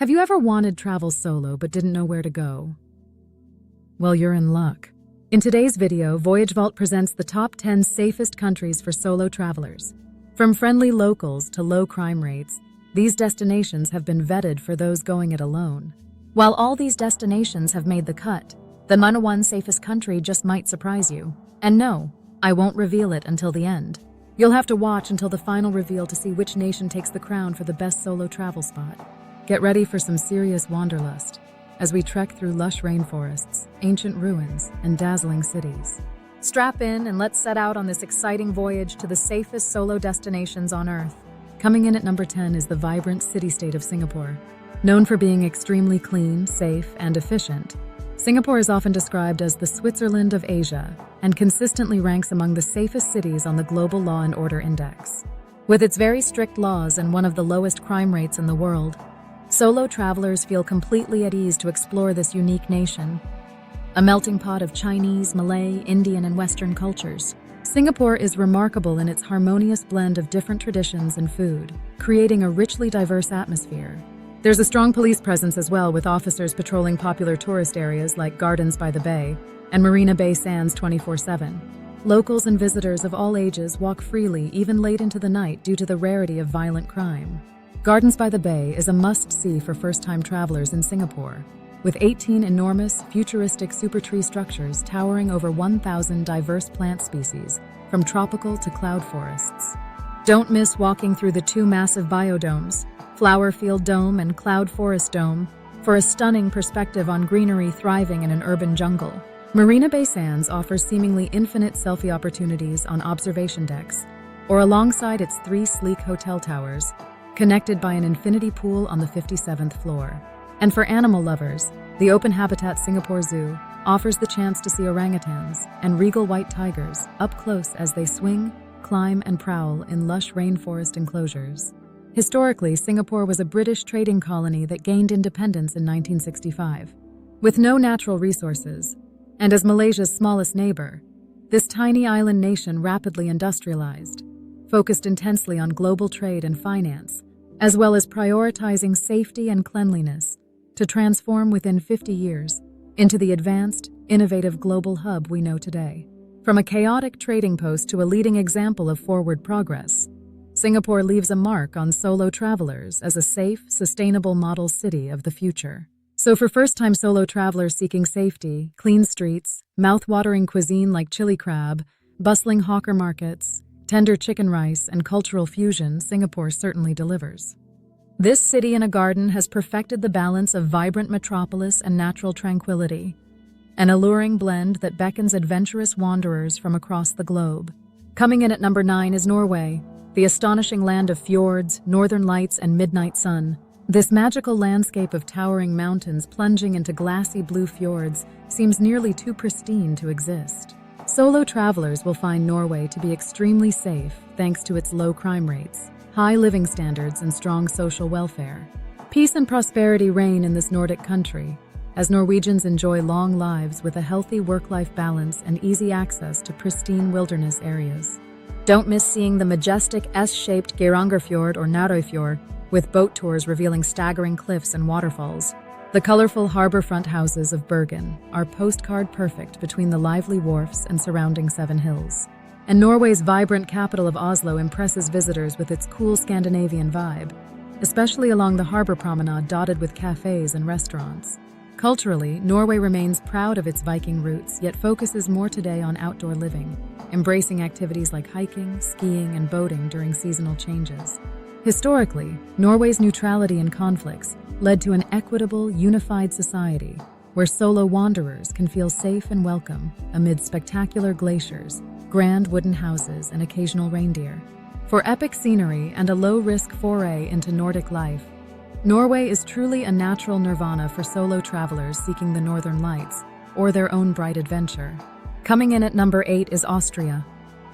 Have you ever wanted to travel solo but didn't know where to go? Well, you're in luck. In today's video, VoyageVault presents the top 10 safest countries for solo travelers. From friendly locals to low crime rates, these destinations have been vetted for those going it alone. While all these destinations have made the cut, the #1 safest country just might surprise you. And no, I won't reveal it until the end. You'll have to watch until the final reveal to see which nation takes the crown for the best solo travel spot. Get ready for some serious wanderlust as we trek through lush rainforests, ancient ruins, and dazzling cities. Strap in and let's set out on this exciting voyage to the safest solo destinations on Earth. Coming in at number 10 is the vibrant city-state of Singapore. Known for being extremely clean, safe, and efficient, Singapore is often described as the Switzerland of Asia and consistently ranks among the safest cities on the Global Law and Order Index. With its very strict laws and one of the lowest crime rates in the world, solo travelers feel completely at ease to explore this unique nation. A melting pot of Chinese, Malay, Indian, and Western cultures, Singapore is remarkable in its harmonious blend of different traditions and food, creating a richly diverse atmosphere. There's a strong police presence as well, with officers patrolling popular tourist areas like Gardens by the Bay and Marina Bay Sands 24/7. Locals and visitors of all ages walk freely even late into the night due to the rarity of violent crime. Gardens by the Bay is a must-see for first-time travelers in Singapore, with 18 enormous, futuristic super tree structures towering over 1,000 diverse plant species, from tropical to cloud forests. Don't miss walking through the two massive biodomes, Flowerfield Dome and Cloud Forest Dome, for a stunning perspective on greenery thriving in an urban jungle. Marina Bay Sands offers seemingly infinite selfie opportunities on observation decks, or alongside its 3 sleek hotel towers, connected by an infinity pool on the 57th floor. And for animal lovers, the Open Habitat Singapore Zoo offers the chance to see orangutans and regal white tigers up close as they swing, climb, and prowl in lush rainforest enclosures. Historically, Singapore was a British trading colony that gained independence in 1965. With no natural resources, and as Malaysia's smallest neighbor, this tiny island nation rapidly industrialized, focused intensely on global trade and finance, as well as prioritizing safety and cleanliness, to transform within 50 years into the advanced, innovative global hub we know today. From a chaotic trading post to a leading example of forward progress, Singapore leaves a mark on solo travelers as a safe, sustainable model city of the future. So for first-time solo travelers seeking safety, clean streets, mouth-watering cuisine like chili crab, bustling hawker markets, tender chicken rice, and cultural fusion, Singapore certainly delivers. This city in a garden has perfected the balance of vibrant metropolis and natural tranquility, an alluring blend that beckons adventurous wanderers from across the globe. Coming in at number 9 is Norway, the astonishing land of fjords, northern lights, and midnight sun. This magical landscape of towering mountains plunging into glassy blue fjords seems nearly too pristine to exist. Solo travelers will find Norway to be extremely safe thanks to its low crime rates, high living standards, and strong social welfare. Peace and prosperity reign in this Nordic country, as Norwegians enjoy long lives with a healthy work-life balance and easy access to pristine wilderness areas. Don't miss seeing the majestic S-shaped Geirangerfjord or Narøyfjord, with boat tours revealing staggering cliffs and waterfalls. The colorful harborfront houses of Bergen are postcard perfect between the lively wharfs and surrounding Seven Hills. And Norway's vibrant capital of Oslo impresses visitors with its cool Scandinavian vibe, especially along the harbor promenade dotted with cafes and restaurants. Culturally, Norway remains proud of its Viking roots, yet focuses more today on outdoor living, embracing activities like hiking, skiing, and boating during seasonal changes. Historically, Norway's neutrality in conflicts led to an equitable, unified society where solo wanderers can feel safe and welcome amid spectacular glaciers, grand wooden houses, and occasional reindeer. For epic scenery and a low-risk foray into Nordic life, Norway is truly a natural nirvana for solo travelers seeking the northern lights or their own bright adventure. Coming in at number 8 is Austria,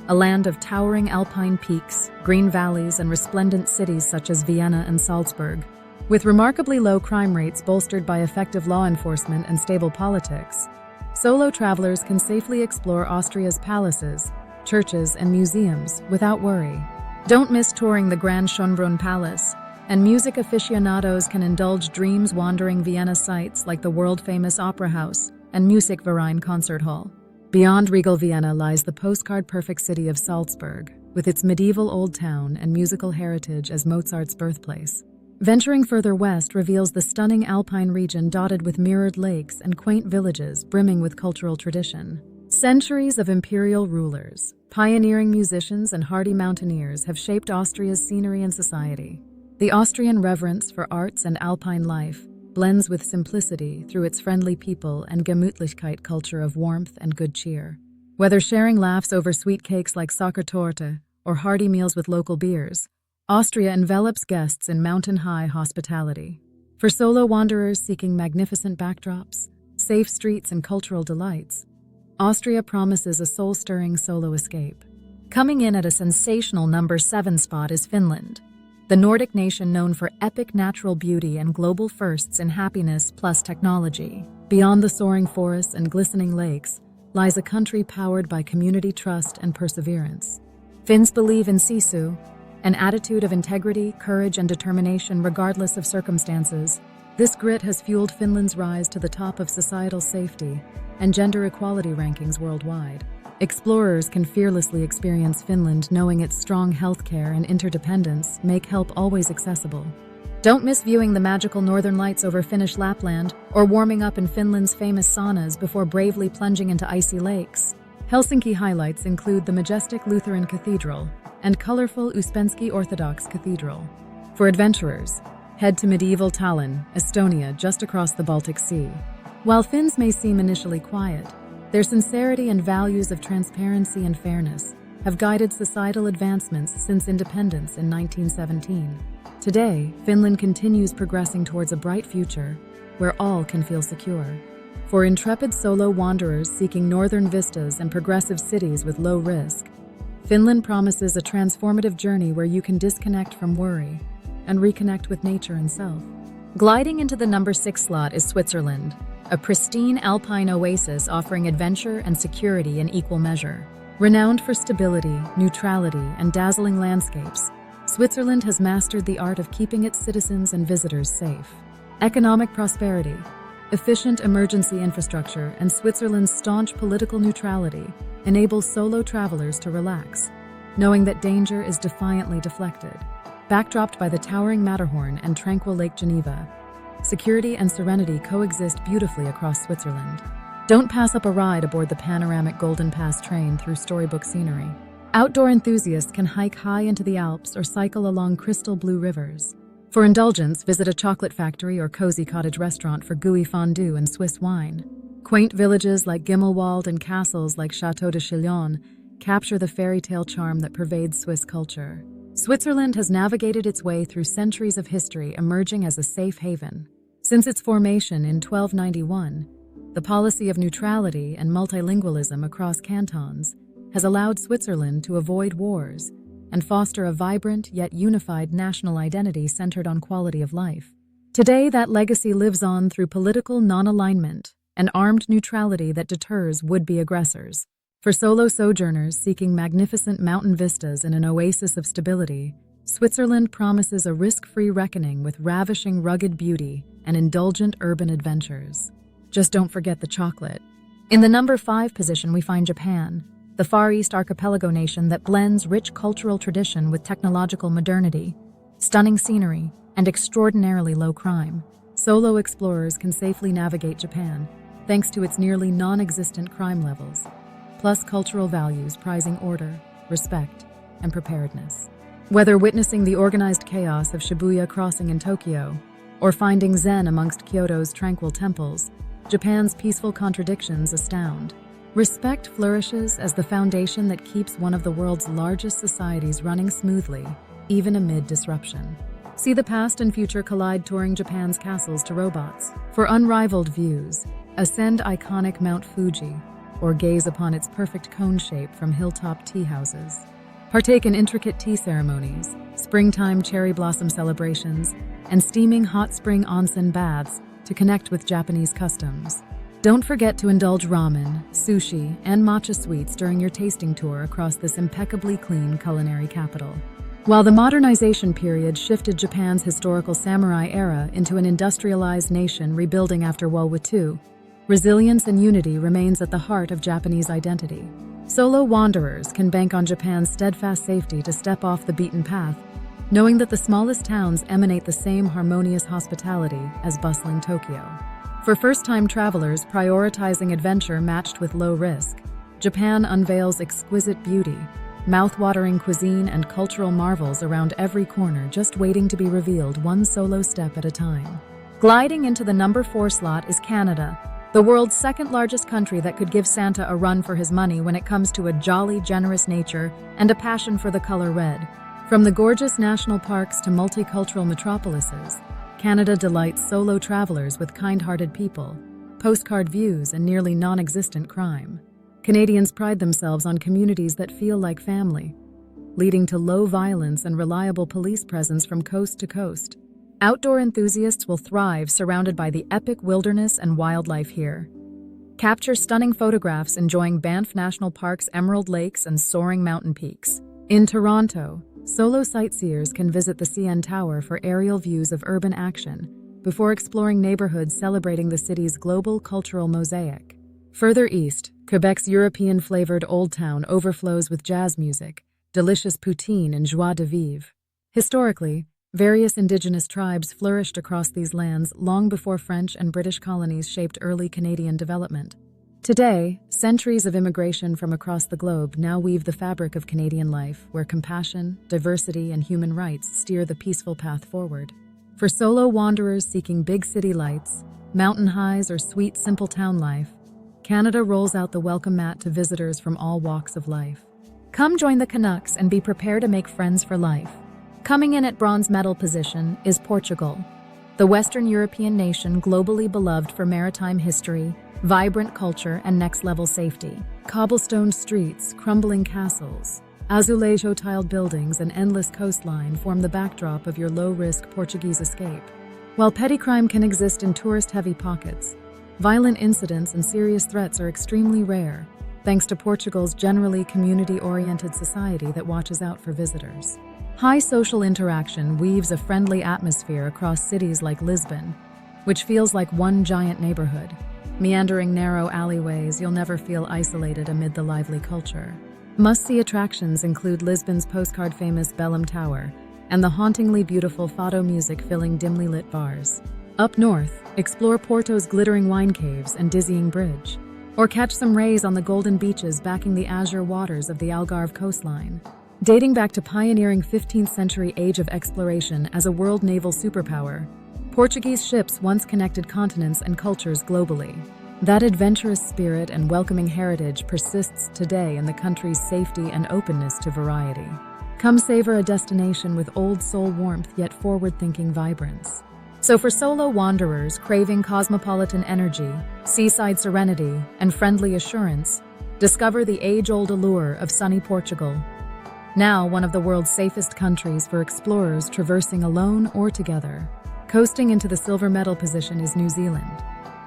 a land of towering alpine peaks, green valleys, and resplendent cities such as Vienna and Salzburg. With remarkably low crime rates bolstered by effective law enforcement and stable politics, solo travelers can safely explore Austria's palaces, churches, and museums without worry. Don't miss touring the Grand Schönbrunn Palace, and music aficionados can indulge dreams wandering Vienna sights like the world-famous Opera House and Musikverein Concert Hall. Beyond regal Vienna lies the postcard-perfect city of Salzburg, with its medieval old town and musical heritage as Mozart's birthplace. Venturing further west reveals the stunning alpine region dotted with mirrored lakes and quaint villages brimming with cultural tradition. Centuries of imperial rulers, pioneering musicians, and hardy mountaineers have shaped Austria's scenery and society. The Austrian reverence for arts and alpine life blends with simplicity through its friendly people and Gemütlichkeit culture of warmth and good cheer. Whether sharing laughs over sweet cakes like Sockertorte or hearty meals with local beers, Austria envelops guests in mountain-high hospitality. For solo wanderers seeking magnificent backdrops, safe streets, and cultural delights, Austria promises a soul-stirring solo escape. Coming in at a sensational number 7 spot is Finland, the Nordic nation known for epic natural beauty and global firsts in happiness plus technology. Beyond the soaring forests and glistening lakes lies a country powered by community trust and perseverance. Finns believe in sisu, an attitude of integrity, courage, and determination regardless of circumstances. This grit has fueled Finland's rise to the top of societal safety and gender equality rankings worldwide. Explorers can fearlessly experience Finland knowing its strong healthcare and interdependence make help always accessible. Don't miss viewing the magical northern lights over Finnish Lapland or warming up in Finland's famous saunas before bravely plunging into icy lakes. Helsinki highlights include the majestic Lutheran Cathedral and colorful Uspensky Orthodox Cathedral. For adventurers, head to medieval Tallinn, Estonia, just across the Baltic Sea. While Finns may seem initially quiet, their sincerity and values of transparency and fairness have guided societal advancements since independence in 1917. Today, Finland continues progressing towards a bright future where all can feel secure. For intrepid solo wanderers seeking northern vistas and progressive cities with low risk, Finland promises a transformative journey where you can disconnect from worry and reconnect with nature and self. Gliding into the number 6 slot is Switzerland, a pristine alpine oasis offering adventure and security in equal measure. Renowned for stability, neutrality, and dazzling landscapes, Switzerland has mastered the art of keeping its citizens and visitors safe. Economic prosperity, efficient emergency infrastructure, and Switzerland's staunch political neutrality enable solo travelers to relax, knowing that danger is defiantly deflected. Backdropped by the towering Matterhorn and tranquil Lake Geneva, security and serenity coexist beautifully across Switzerland. Don't pass up a ride aboard the panoramic Golden Pass train through storybook scenery. Outdoor enthusiasts can hike high into the Alps or cycle along crystal blue rivers. For indulgence, visit a chocolate factory or cozy cottage restaurant for gooey fondue and Swiss wine. Quaint villages like Gimmelwald and castles like Château de Chillon capture the fairy tale charm that pervades Swiss culture. Switzerland has navigated its way through centuries of history, emerging as a safe haven. Since its formation in 1291, the policy of neutrality and multilingualism across cantons has allowed Switzerland to avoid wars and foster a vibrant yet unified national identity centered on quality of life. Today, that legacy lives on through political non-alignment and armed neutrality that deters would-be aggressors. For solo sojourners seeking magnificent mountain vistas in an oasis of stability, Switzerland promises a risk-free reckoning with ravishing rugged beauty and indulgent urban adventures. Just don't forget the chocolate. In the number 5 position, we find Japan, the Far East archipelago nation that blends rich cultural tradition with technological modernity, stunning scenery, and extraordinarily low crime. Solo explorers can safely navigate Japan, thanks to its nearly non-existent crime levels, plus cultural values prizing order, respect, and preparedness. Whether witnessing the organized chaos of Shibuya Crossing in Tokyo, or finding Zen amongst Kyoto's tranquil temples, Japan's peaceful contradictions astound. Respect flourishes as the foundation that keeps one of the world's largest societies running smoothly, even amid disruption. See the past and future collide, touring Japan's castles to robots. For unrivaled views, ascend iconic Mount Fuji, or gaze upon its perfect cone shape from hilltop tea houses. Partake in intricate tea ceremonies, springtime cherry blossom celebrations, and steaming hot spring onsen baths to connect with Japanese customs. Don't forget to indulge ramen, sushi, and matcha sweets during your tasting tour across this impeccably clean culinary capital. While the modernization period shifted Japan's historical samurai era into an industrialized nation rebuilding after World War II, resilience and unity remains at the heart of Japanese identity. Solo wanderers can bank on Japan's steadfast safety to step off the beaten path, knowing that the smallest towns emanate the same harmonious hospitality as bustling Tokyo. For first-time travelers prioritizing adventure matched with low risk, Japan unveils exquisite beauty, mouth-watering cuisine and cultural marvels around every corner just waiting to be revealed one solo step at a time. Gliding into the number 4 slot is Canada, the world's second-largest country that could give Santa a run for his money when it comes to a jolly, generous nature and a passion for the color red. From the gorgeous national parks to multicultural metropolises, Canada delights solo travelers with kind-hearted people, postcard views, and nearly non-existent crime. Canadians pride themselves on communities that feel like family, leading to low violence and reliable police presence from coast to coast. Outdoor enthusiasts will thrive surrounded by the epic wilderness and wildlife here. Capture stunning photographs enjoying Banff National Park's emerald lakes and soaring mountain peaks. In Toronto, solo sightseers can visit the CN Tower for aerial views of urban action before exploring neighborhoods celebrating the city's global cultural mosaic. Further east, Quebec's European-flavored Old Town overflows with jazz music, delicious poutine, and joie de vivre. Historically, various indigenous tribes flourished across these lands long before French and British colonies shaped early Canadian development. Today, centuries of immigration from across the globe now weave the fabric of Canadian life, where compassion, diversity, and human rights steer the peaceful path forward. For solo wanderers seeking big city lights, mountain highs, or sweet, simple town life, Canada rolls out the welcome mat to visitors from all walks of life. Come join the Canucks and be prepared to make friends for life. Coming in at bronze medal position is Portugal, the Western European nation globally beloved for maritime history, vibrant culture, and next-level safety. Cobblestone streets, crumbling castles, azulejo-tiled buildings, and endless coastline form the backdrop of your low-risk Portuguese escape. While petty crime can exist in tourist-heavy pockets, violent incidents and serious threats are extremely rare, thanks to Portugal's generally community-oriented society that watches out for visitors. High social interaction weaves a friendly atmosphere across cities like Lisbon, which feels like one giant neighborhood. Meandering narrow alleyways, you'll never feel isolated amid the lively culture. Must-see attractions include Lisbon's postcard-famous Belém Tower and the hauntingly beautiful fado music filling dimly lit bars. Up north, explore Porto's glittering wine caves and dizzying bridge, or catch some rays on the golden beaches backing the azure waters of the Algarve coastline. Dating back to pioneering 15th century age of exploration as a world naval superpower, Portuguese ships once connected continents and cultures globally. That adventurous spirit and welcoming heritage persists today in the country's safety and openness to variety. Come savor a destination with old soul warmth yet forward-thinking vibrance. So for solo wanderers craving cosmopolitan energy, seaside serenity, and friendly assurance, discover the age-old allure of sunny Portugal. Now one of the world's safest countries for explorers traversing alone or together. Coasting into the silver medal position is New Zealand,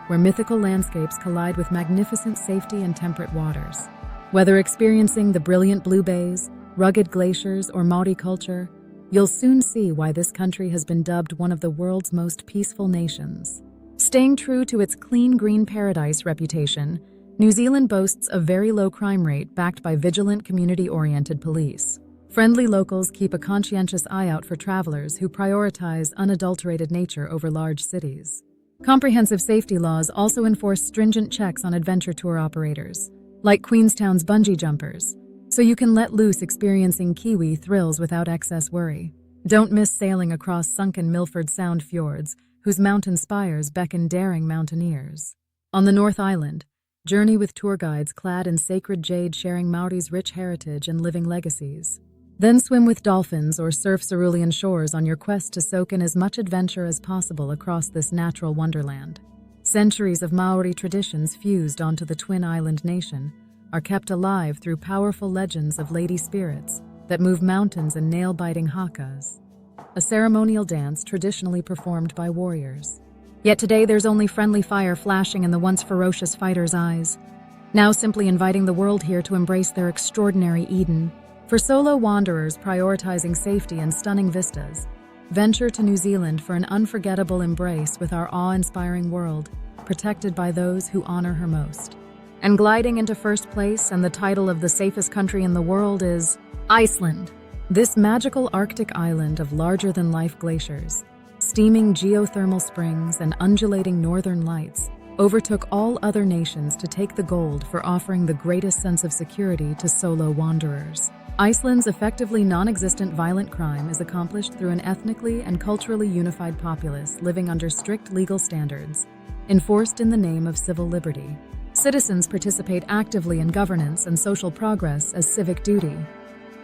where mythical landscapes collide with magnificent safety and temperate waters. Whether experiencing the brilliant blue bays, rugged glaciers, or Maori culture, you'll soon see why this country has been dubbed one of the world's most peaceful nations. Staying true to its clean green paradise reputation, New Zealand boasts a very low crime rate backed by vigilant community-oriented police. Friendly locals keep a conscientious eye out for travelers who prioritize unadulterated nature over large cities. Comprehensive safety laws also enforce stringent checks on adventure tour operators, like Queenstown's bungee jumpers, so you can let loose experiencing Kiwi thrills without excess worry. Don't miss sailing across sunken Milford Sound fjords, whose mountain spires beckon daring mountaineers. On the North Island, journey with tour guides clad in sacred jade sharing Maori's rich heritage and living legacies. Then swim with dolphins or surf cerulean shores on your quest to soak in as much adventure as possible across this natural wonderland. Centuries of Maori traditions fused onto the Twin Island nation are kept alive through powerful legends of lady spirits that move mountains and nail-biting hakas, a ceremonial dance traditionally performed by warriors. Yet today there's only friendly fire flashing in the once ferocious fighters' eyes, now simply inviting the world here to embrace their extraordinary Eden, For solo wanderers prioritizing safety and stunning vistas, venture to New Zealand for an unforgettable embrace with our awe-inspiring world, protected by those who honor her most. And gliding into first place and the title of the safest country in the world is Iceland. This magical Arctic island of larger-than-life glaciers, steaming geothermal springs, and undulating northern lights overtook all other nations to take the gold for offering the greatest sense of security to solo wanderers. Iceland's effectively non-existent violent crime is accomplished through an ethnically and culturally unified populace living under strict legal standards, enforced in the name of civil liberty. Citizens participate actively in governance and social progress as civic duty,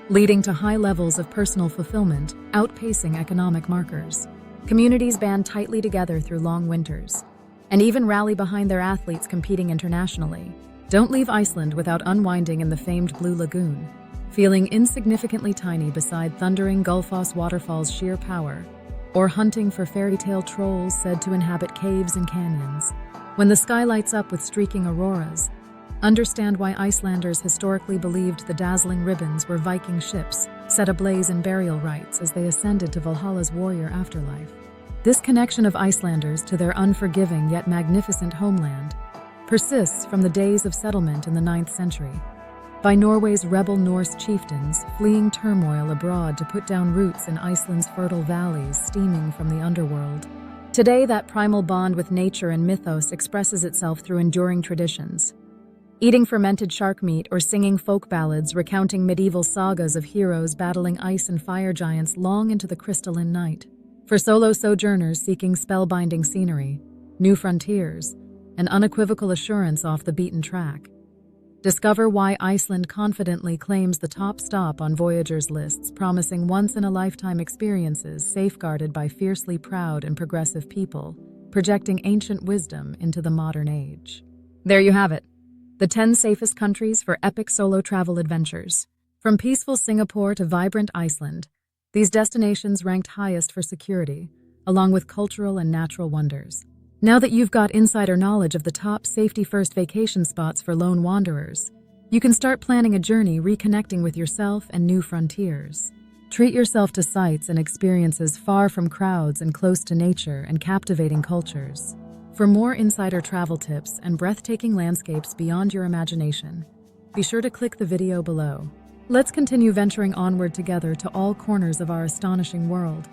leading to high levels of personal fulfillment, outpacing economic markers. Communities band tightly together through long winters, and even rally behind their athletes competing internationally. Don't leave Iceland without unwinding in the famed Blue Lagoon, feeling insignificantly tiny beside thundering Gullfoss waterfall's sheer power, or hunting for fairy tale trolls said to inhabit caves and canyons. When the sky lights up with streaking auroras, understand why Icelanders historically believed the dazzling ribbons were Viking ships set ablaze in burial rites as they ascended to Valhalla's warrior afterlife. This connection of Icelanders to their unforgiving yet magnificent homeland persists from the days of settlement in the 9th century, by Norway's rebel Norse chieftains fleeing turmoil abroad to put down roots in Iceland's fertile valleys steaming from the underworld. Today, that primal bond with nature and mythos expresses itself through enduring traditions. Eating fermented shark meat or singing folk ballads recounting medieval sagas of heroes battling ice and fire giants long into the crystalline night. For solo sojourners seeking spellbinding scenery, new frontiers, and unequivocal assurance off the beaten track, discover why Iceland confidently claims the top stop on Voyagers' lists, promising once-in-a-lifetime experiences safeguarded by fiercely proud and progressive people, projecting ancient wisdom into the modern age. There you have it. The 10 safest countries for epic solo travel adventures. From peaceful Singapore to vibrant Iceland, these destinations ranked highest for security, along with cultural and natural wonders. Now that you've got insider knowledge of the top safety-first vacation spots for lone wanderers, you can start planning a journey reconnecting with yourself and new frontiers. Treat yourself to sights and experiences far from crowds and close to nature and captivating cultures. For more insider travel tips and breathtaking landscapes beyond your imagination, be sure to click the video below. Let's continue venturing onward together to all corners of our astonishing world.